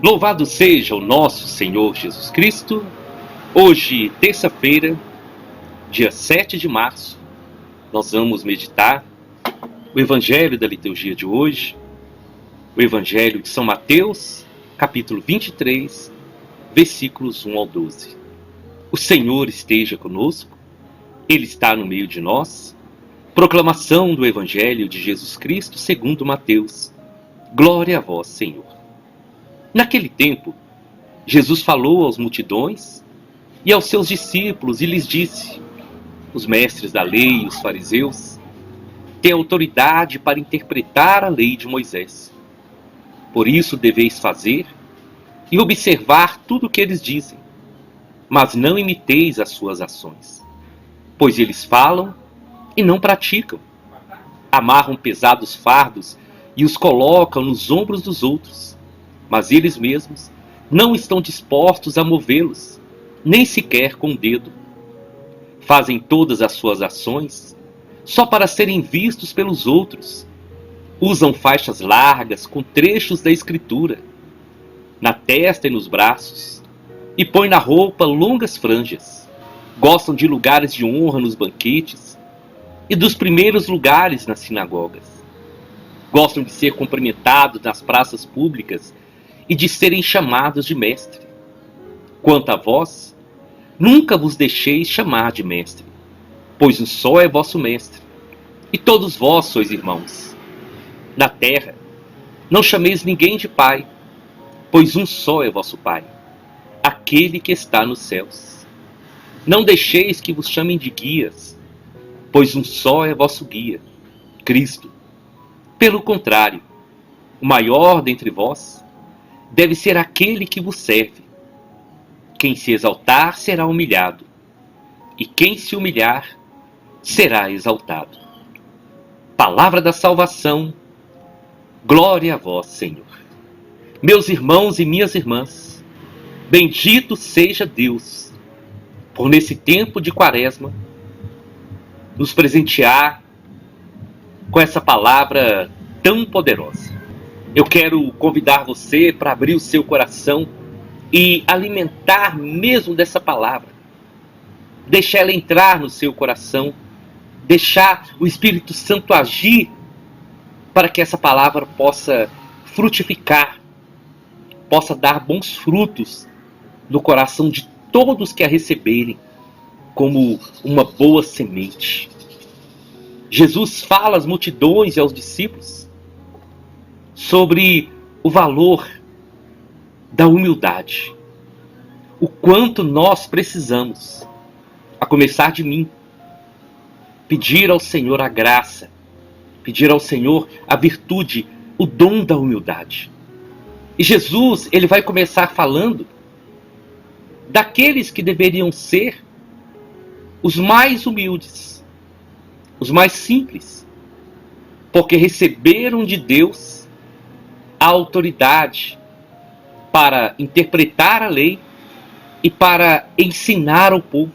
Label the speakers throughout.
Speaker 1: Louvado seja o nosso Senhor Jesus Cristo. Hoje, terça-feira, dia 7 de março, nós vamos meditar o Evangelho da liturgia de hoje, o Evangelho de São Mateus, capítulo 23, versículos 1 ao 12. O Senhor esteja conosco, Ele está no meio de nós. Proclamação do Evangelho de Jesus Cristo segundo Mateus. Glória a vós, Senhor. Naquele tempo, Jesus falou às multidões e aos seus discípulos e lhes disse: os mestres da lei e os fariseus têm autoridade para interpretar a lei de Moisés. Por isso deveis fazer e observar tudo o que eles dizem, mas não imiteis as suas ações, pois eles falam e não praticam. Amarram pesados fardos e os colocam nos ombros dos outros, mas eles mesmos não estão dispostos a movê-los, nem sequer com o dedo. Fazem todas as suas ações só para serem vistos pelos outros. Usam faixas largas com trechos da Escritura na testa e nos braços, e põem na roupa longas franjas. Gostam de lugares de honra nos banquetes e dos primeiros lugares nas sinagogas. Gostam de ser cumprimentados nas praças públicas e de serem chamados de mestre. Quanto a vós, nunca vos deixeis chamar de mestre, pois um só é vosso mestre, e todos vós sois irmãos. Na terra, não chameis ninguém de pai, pois um só é vosso Pai, aquele que está nos céus. Não deixeis que vos chamem de guias, pois um só é vosso guia, Cristo. Pelo contrário, o maior dentre vós deve ser aquele que vos serve. Quem se exaltar será humilhado, e quem se humilhar será exaltado. Palavra da salvação, glória a vós, Senhor. Meus irmãos e minhas irmãs, bendito seja Deus, por nesse tempo de quaresma, nos presentear com essa palavra tão poderosa. Eu quero convidar você para abrir o seu coração e alimentar mesmo dessa palavra. Deixar ela entrar no seu coração, deixar o Espírito Santo agir para que essa palavra possa frutificar, possa dar bons frutos no coração de todos que a receberem como uma boa semente. Jesus fala às multidões e aos discípulos sobre o valor da humildade, o quanto nós precisamos, a começar de mim, pedir ao Senhor a graça, pedir ao Senhor a virtude, o dom da humildade. E Jesus, ele vai começar falando daqueles que deveriam ser os mais humildes, os mais simples, porque receberam de Deus a autoridade para interpretar a lei e para ensinar ao povo.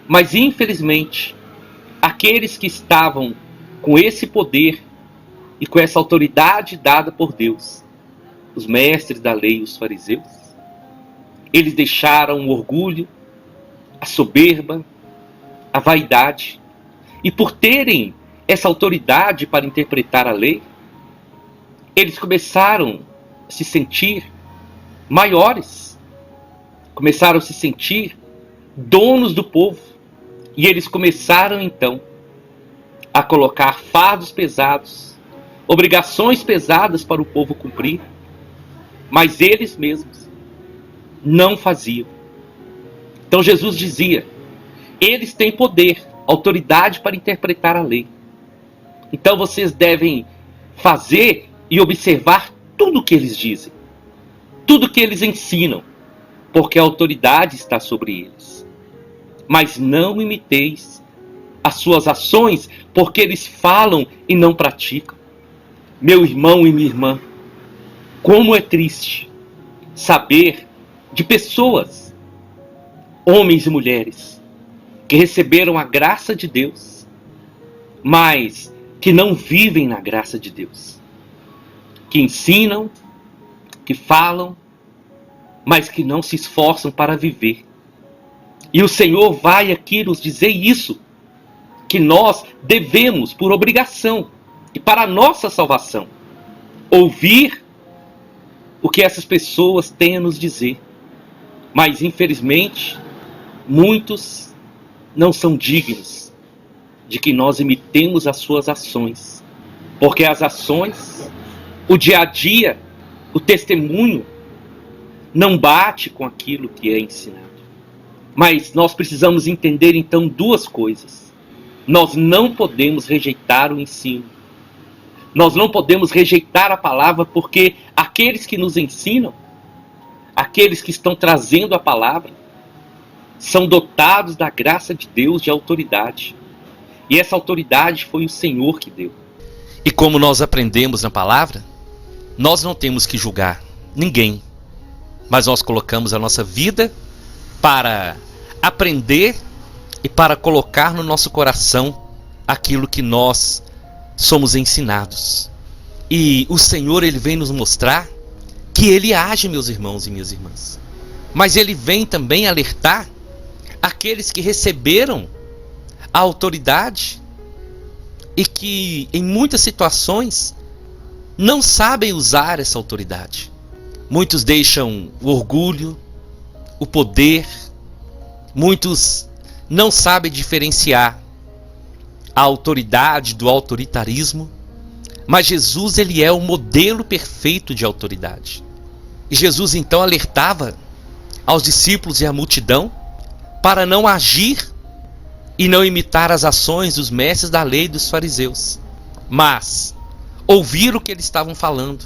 Speaker 1: Mas, infelizmente, aqueles que estavam com esse poder e com essa autoridade dada por Deus, os mestres da lei e os fariseus, eles deixaram o orgulho, a soberba, a vaidade, e por terem essa autoridade para interpretar a lei, eles começaram a se sentir maiores, começaram a se sentir donos do povo, e eles começaram então a colocar fardos pesados, obrigações pesadas para o povo cumprir, mas eles mesmos não faziam. Então Jesus dizia: eles têm poder, autoridade para interpretar a lei. Então vocês devem fazer e observar tudo o que eles dizem, tudo o que eles ensinam, porque a autoridade está sobre eles. Mas não imiteis as suas ações, porque eles falam e não praticam. Meu irmão e minha irmã, como é triste saber de pessoas, homens e mulheres, que receberam a graça de Deus, mas que não vivem na graça de Deus, que ensinam, que falam, mas que não se esforçam para viver. E o Senhor vai aqui nos dizer isso, que nós devemos, por obrigação e para a nossa salvação, ouvir o que essas pessoas têm a nos dizer. Mas, infelizmente, muitos não são dignos de que nós imitemos as suas ações. Porque as ações, o dia a dia, o testemunho, não bate com aquilo que é ensinado. Mas nós precisamos entender então duas coisas. Nós não podemos rejeitar o ensino. Nós não podemos rejeitar a palavra, porque aqueles que nos ensinam, aqueles que estão trazendo a palavra, são dotados da graça de Deus, de autoridade. E essa autoridade foi o Senhor que deu. E como nós aprendemos na palavra, nós não temos que julgar ninguém, mas nós colocamos a nossa vida para aprender e para colocar no nosso coração aquilo que nós somos ensinados. E o Senhor, Ele vem nos mostrar que Ele age, meus irmãos e minhas irmãs. Mas Ele vem também alertar aqueles que receberam a autoridade e que em muitas situações não sabem usar essa autoridade. Muitos deixam o orgulho, o poder, muitos não sabem diferenciar a autoridade do autoritarismo, mas Jesus, ele é o modelo perfeito de autoridade. E Jesus então alertava aos discípulos e à multidão para não agir e não imitar as ações dos mestres da lei e dos fariseus, mas ouvir o que eles estavam falando,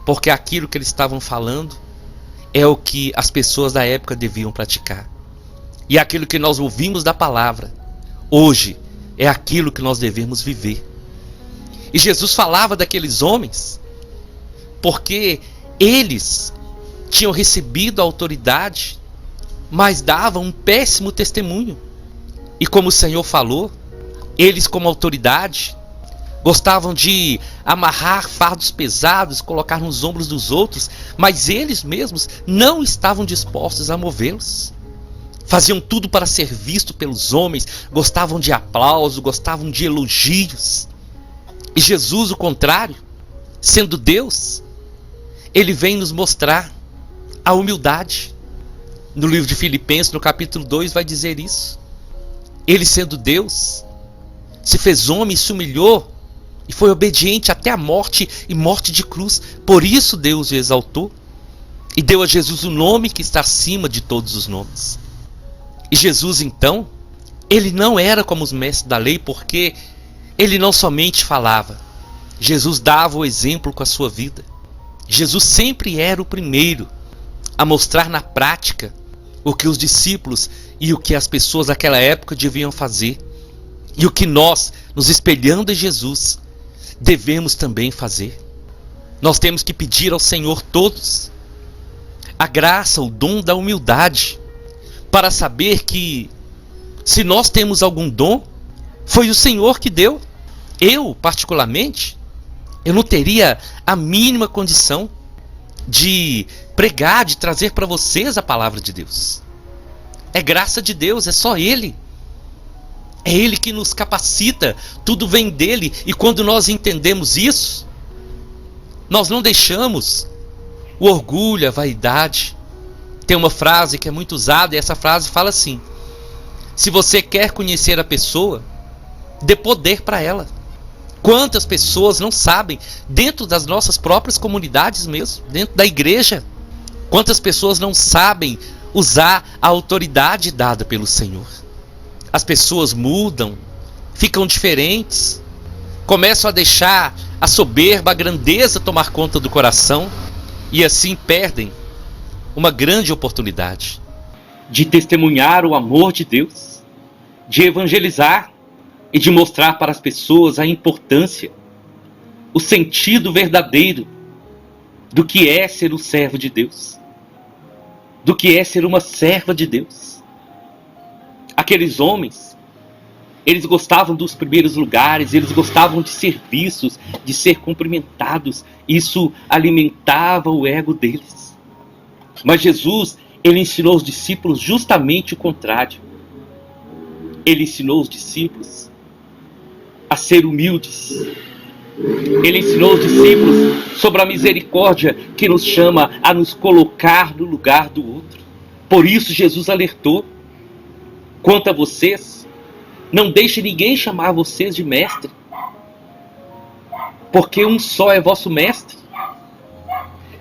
Speaker 1: porque aquilo que eles estavam falando é o que as pessoas da época deviam praticar. E aquilo que nós ouvimos da palavra, hoje, é aquilo que nós devemos viver. E Jesus falava daqueles homens, porque eles tinham recebido a autoridade, mas davam um péssimo testemunho. E como o Senhor falou, eles como autoridade gostavam de amarrar fardos pesados, colocar nos ombros dos outros, mas eles mesmos não estavam dispostos a movê-los. Faziam tudo para ser visto pelos homens, gostavam de aplauso, gostavam de elogios. E Jesus, o contrário, sendo Deus, Ele vem nos mostrar a humildade. No livro de Filipenses, no capítulo 2, vai dizer isso. Ele, sendo Deus, se fez homem, se humilhou e foi obediente até a morte e morte de cruz. Por isso Deus o exaltou e deu a Jesus o nome que está acima de todos os nomes. E Jesus então, ele não era como os mestres da lei, porque ele não somente falava, Jesus dava o exemplo com a sua vida. Jesus sempre era o primeiro a mostrar na prática o que os discípulos e o que as pessoas daquela época deviam fazer. E o que nós, nos espelhando em Jesus, devemos também fazer. Nós temos que pedir ao Senhor todos a graça, o dom da humildade, para saber que se nós temos algum dom, foi o Senhor que deu. Eu, particularmente, eu não teria a mínima condição de pregar, de trazer para vocês a palavra de Deus. É graça de Deus, é só Ele. É Ele que nos capacita, tudo vem dEle. E quando nós entendemos isso, nós não deixamos o orgulho, a vaidade. Tem uma frase que é muito usada, e essa frase fala assim: se você quer conhecer a pessoa, dê poder para ela. Quantas pessoas não sabem, dentro das nossas próprias comunidades mesmo, dentro da igreja, quantas pessoas não sabem usar a autoridade dada pelo Senhor? As pessoas mudam, ficam diferentes, começam a deixar a soberba, a grandeza tomar conta do coração, e assim perdem uma grande oportunidade de testemunhar o amor de Deus, de evangelizar e de mostrar para as pessoas a importância, o sentido verdadeiro do que é ser um servo de Deus, do que é ser uma serva de Deus. Aqueles homens, eles gostavam dos primeiros lugares, eles gostavam de ser vistos, de ser cumprimentados. Isso alimentava o ego deles. Mas Jesus, ele ensinou os discípulos justamente o contrário. Ele ensinou os discípulos a ser humildes. Ele ensinou os discípulos sobre a misericórdia que nos chama a nos colocar no lugar do outro. Por isso Jesus alertou: quanto a vocês, não deixe ninguém chamar vocês de mestre, porque um só é vosso mestre.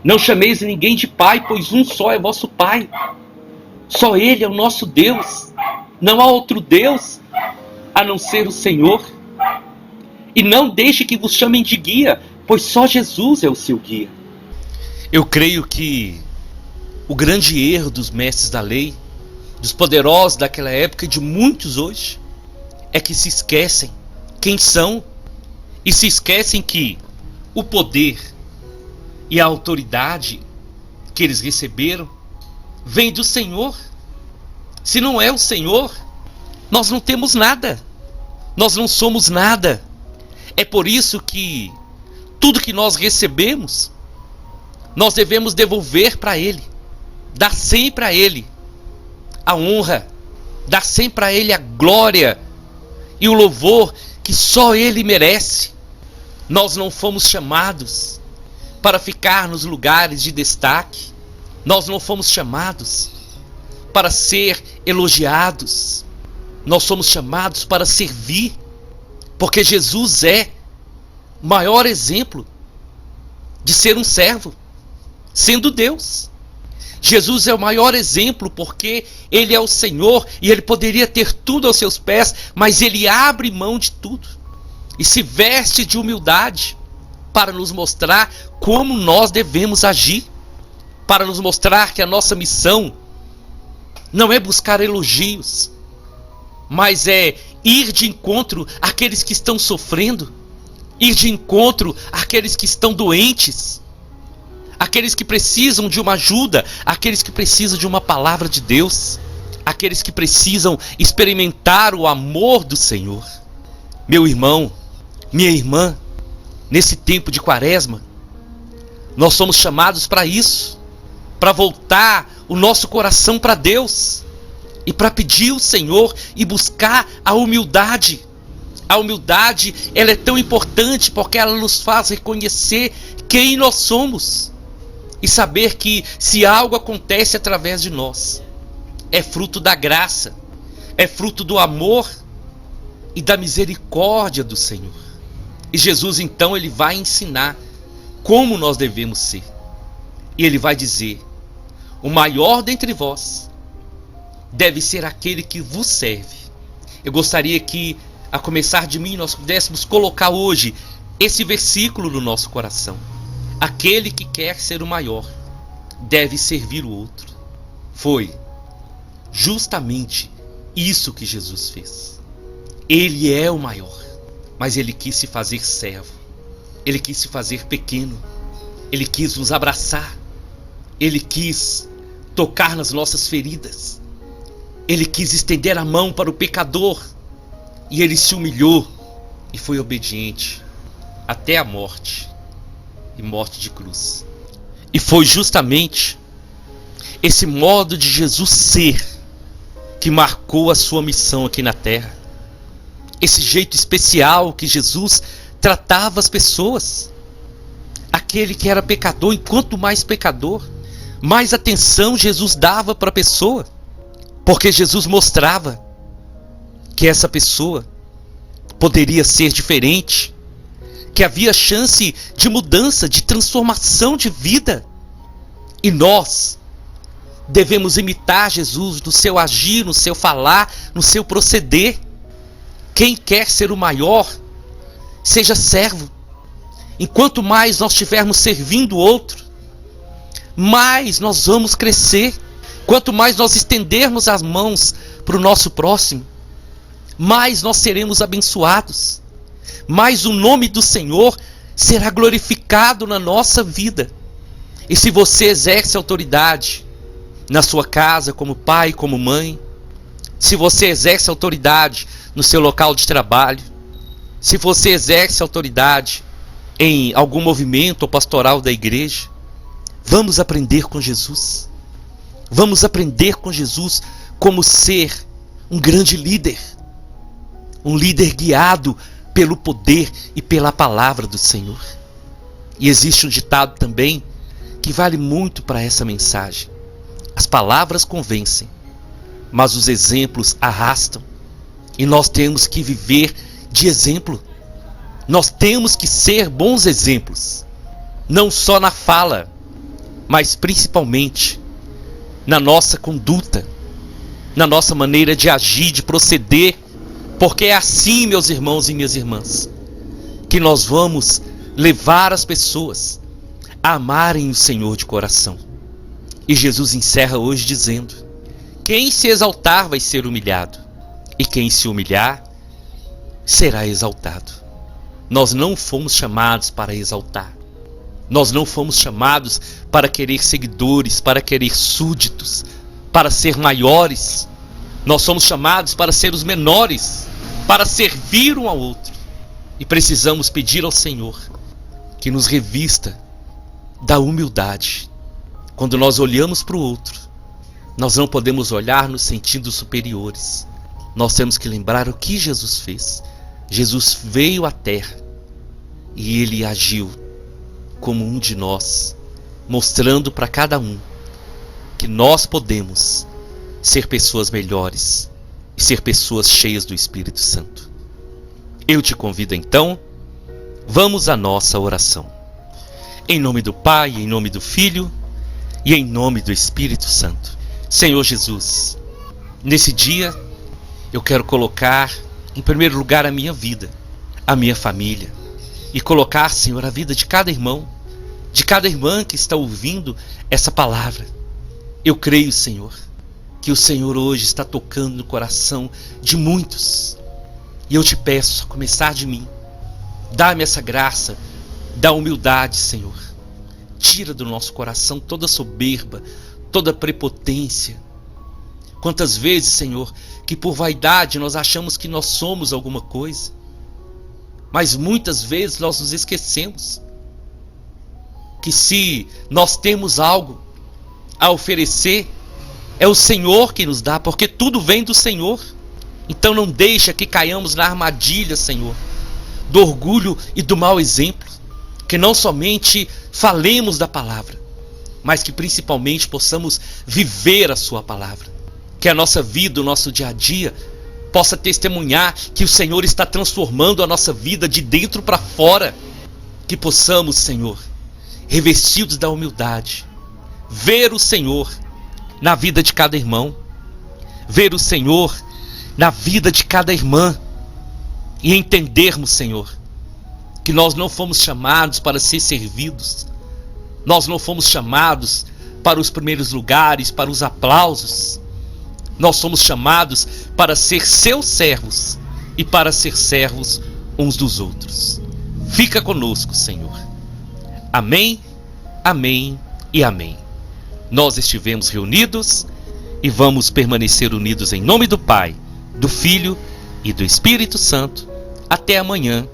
Speaker 1: Não chameis ninguém de pai, pois um só é vosso pai. Só ele é o nosso Deus. Não há outro Deus a não ser o Senhor. E não deixe que vos chamem de guia, pois só Jesus é o seu guia. Eu creio que o grande erro dos mestres da lei, dos poderosos daquela época e de muitos hoje, é que se esquecem quem são e se esquecem que o poder e a autoridade que eles receberam vem do Senhor. Se não é o Senhor, nós não temos nada. Nós não somos nada. É por isso que tudo que nós recebemos, nós devemos devolver para Ele. Dar sempre a Ele a honra. Dar sempre a Ele a glória e o louvor que só Ele merece. Nós não fomos chamados para ficar nos lugares de destaque. Nós não fomos chamados para ser elogiados. Nós somos chamados para servir, porque Jesus é o maior exemplo de ser um servo, sendo Deus. Jesus é o maior exemplo porque Ele é o Senhor e Ele poderia ter tudo aos seus pés, mas Ele abre mão de tudo e se veste de humildade para nos mostrar como nós devemos agir, para nos mostrar que a nossa missão não é buscar elogios, mas é ir de encontro àqueles que estão sofrendo, ir de encontro àqueles que estão doentes, aqueles que precisam de uma ajuda, aqueles que precisam de uma palavra de Deus, aqueles que precisam experimentar o amor do Senhor. Meu irmão, minha irmã, nesse tempo de Quaresma, nós somos chamados para isso, para voltar o nosso coração para Deus e para pedir ao Senhor e buscar a humildade. A humildade, ela é tão importante porque ela nos faz reconhecer quem nós somos e saber que se algo acontece através de nós, é fruto da graça, é fruto do amor e da misericórdia do Senhor. E Jesus então ele vai ensinar como nós devemos ser. E ele vai dizer: o maior dentre vós deve ser aquele que vos serve. Eu gostaria que, a começar de mim, nós pudéssemos colocar hoje esse versículo no nosso coração. Aquele que quer ser o maior deve servir o outro. Foi justamente isso que Jesus fez. Ele é o maior, mas ele quis se fazer servo. Ele quis se fazer pequeno. Ele quis nos abraçar. Ele quis tocar nas nossas feridas. Ele quis estender a mão para o pecador. E ele se humilhou e foi obediente até a morte, e morte de cruz. E foi justamente esse modo de Jesus ser que marcou a sua missão aqui na terra. Esse jeito especial que Jesus tratava as pessoas. Aquele que era pecador, enquanto mais pecador, mais atenção Jesus dava para a pessoa, porque Jesus mostrava que essa pessoa poderia ser diferente, que havia chance de mudança, de transformação de vida. E nós devemos imitar Jesus no seu agir, no seu falar, no seu proceder. Quem quer ser o maior, seja servo. Enquanto mais nós estivermos servindo o outro, mais nós vamos crescer. Quanto mais nós estendermos as mãos para o nosso próximo, mais nós seremos abençoados, mais o nome do Senhor será glorificado na nossa vida. E se você exerce autoridade na sua casa, como pai, como mãe, se você exerce autoridade no seu local de trabalho, se você exerce autoridade em algum movimento ou pastoral da igreja, vamos aprender com Jesus.
Speaker 2: Vamos aprender com Jesus como ser um grande líder. Um líder guiado pelo poder e pela palavra do Senhor. E existe um ditado também que vale muito para essa mensagem. As palavras convencem, mas os exemplos arrastam. E nós temos que viver de exemplo. Nós temos que ser bons exemplos. Não só na fala, mas principalmente na nossa conduta, na nossa maneira de agir, de proceder. Porque é assim, meus irmãos e minhas irmãs, que nós vamos levar as pessoas a amarem o Senhor de coração. E Jesus encerra hoje dizendo: quem se exaltar vai ser humilhado, e quem se humilhar será exaltado. Nós não fomos chamados para exaltar. Nós não fomos chamados para querer seguidores, para querer súditos, para ser maiores. Nós somos chamados para ser os menores, para servir um ao outro. E precisamos pedir ao Senhor que nos revista da humildade. Quando nós olhamos para o outro, nós não podemos olhar nos sentidos superiores. Nós temos que lembrar o que Jesus fez. Jesus veio à terra e ele agiu como um de nós, mostrando para cada um que nós podemos ser pessoas melhores e ser pessoas cheias do Espírito Santo. Eu te convido então, vamos à nossa oração. Em nome do Pai, em nome do Filho e em nome do Espírito Santo. Senhor Jesus, nesse dia eu quero colocar em primeiro lugar a minha vida, a minha família, e colocar, Senhor, a vida de cada irmão, de cada irmã que está ouvindo essa palavra. Eu creio, Senhor, que o Senhor hoje está tocando no coração de muitos. E eu te peço, a começar de mim, dá-me essa graça da humildade, Senhor. Tira do nosso coração toda soberba, toda prepotência. Quantas vezes, Senhor, que por vaidade nós achamos que nós somos alguma coisa, mas muitas vezes nós nos esquecemos que se nós temos algo a oferecer, é o Senhor que nos dá, porque tudo vem do Senhor. Então não deixa que caiamos na armadilha, Senhor, do orgulho e do mau exemplo. Que não somente falemos da palavra, mas que principalmente possamos viver a sua palavra. Que a nossa vida, o nosso dia a dia, possa testemunhar que o Senhor está transformando a nossa vida de dentro para fora. Que possamos, Senhor, revestidos da humildade, ver o Senhor na vida de cada irmão, ver o Senhor na vida de cada irmã e entendermos, Senhor, que nós não fomos chamados para ser servidos, nós não fomos chamados para os primeiros lugares, para os aplausos. Nós somos chamados para ser seus servos e para ser servos uns dos outros. Fica conosco, Senhor. Amém, amém e amém. Nós estivemos reunidos e vamos permanecer unidos em nome do Pai, do Filho e do Espírito Santo até amanhã,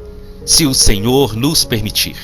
Speaker 2: se o Senhor nos permitir.